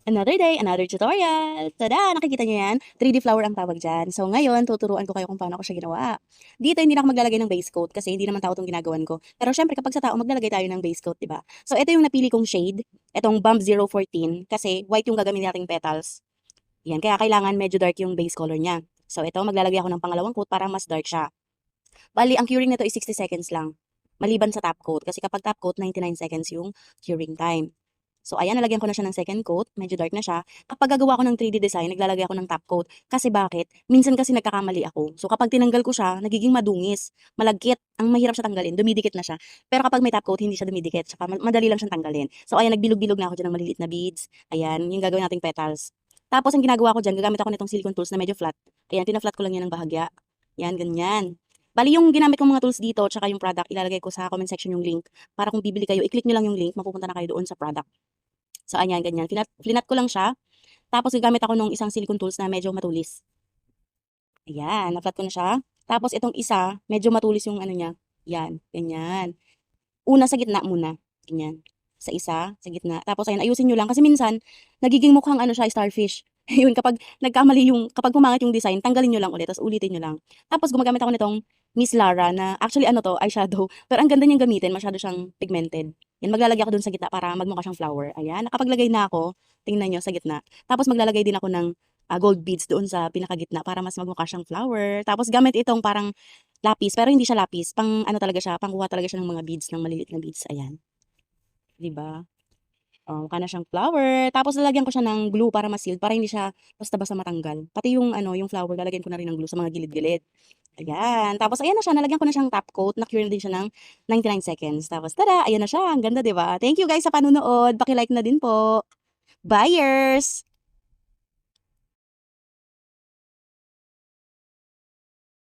Another day, another tutorial! Tada! Nakikita niyo yan? 3D flower ang tawag dyan. So ngayon, tuturuan ko kayo kung paano ko siya ginawa. Dito, hindi na ako maglalagay ng base coat kasi hindi naman tao itong ginagawan ko. Pero syempre, kapag sa tao, maglalagay tayo ng base coat, di ba? So ito yung napili kong shade. Itong Bump 014 kasi white yung gagamitin nating petals. Yan, kaya kailangan medyo dark yung base color niya. So ito, maglalagay ako ng pangalawang coat para mas dark siya. Bali, ang curing nito is 60 seconds lang. Maliban sa top coat. Kasi kapag top coat, 99 seconds yung curing time. So, ayan, nalagyan ko na siya ng second coat. Medyo dark na siya. Kapag gagawa ko ng 3D design, naglalagay ako ng top coat. Kasi bakit? Minsan kasi nagkakamali ako. So, kapag tinanggal ko siya, nagiging madungis. Malagkit. Ang mahirap siya tanggalin. Dumidikit na siya. Pero kapag may top coat, hindi siya dumidikit. Saka madali lang siyang tanggalin. So, ayan, nagbilog-bilog na ako dyan ng maliliit na beads. Ayan, yung gagawin nating petals. Tapos, ang ginagawa ko dyan, gagamit ako nitong silicone tools na medyo flat. Ayan, pina-flat ko lang yan ng bahagya. Yan, ganyan. Bali, yung ginamit kong mga tools dito, tsaka yung product, ilalagay ko sa comment section yung link. Para kung bibili kayo, i-click nyo lang yung link, mapupunta na kayo doon sa product. So, ayan, ganyan. Flinat ko lang siya. Tapos, gagamit ako nung isang silicone tools na medyo matulis. Ayan, na-flat ko na siya. Tapos, itong isa, medyo matulis yung ano niya. Yan, ganyan. Una sa gitna muna. Ganyan. Sa isa, sa gitna. Tapos, ayan, ayusin nyo lang. Kasi minsan, nagiging mukhang ano siya, starfish. Yun, kapag nagkamali yung, kapag pumangit yung design, tanggalin nyo lang ulit. Tapos, ulitin nyo lang. Tapos, gumagamit ako nitong Miss Lara na, actually, ano to, eyeshadow. Pero ang ganda niyang gamitin, masyado siyang pigmented. Yan, maglalagay ako dun sa gitna para magmukha siyang flower. Ayan, nakapaglagay na ako. Tingnan nyo, sa gitna. Tapos, maglalagay din ako ng gold beads doon sa pinakagitna para mas magmukha siyang flower. Tapos, gamit itong parang lapis, pero hindi siya lapis. Pang ano talaga siya, pangkuha talaga siya ng mga beads, ng maliliit na beads. Ayan. 'Di ba? Oh, mukha na siyang flower. Tapos lalagyan ko siya ng glue para ma-sealed, para hindi siya basta-basta matanggal. Pati yung ano, yung flower lalagyan ko na rin ng glue sa mga gilid-gilid. Ayan. Tapos ayan na siya, nalagyan ko na siyang top coat, na-cure na din siya ng 99 seconds. Tapos tada, ayan na siya. Ang ganda, 'di ba? Thank you guys sa panunood. Paki-like na din po. Buyers!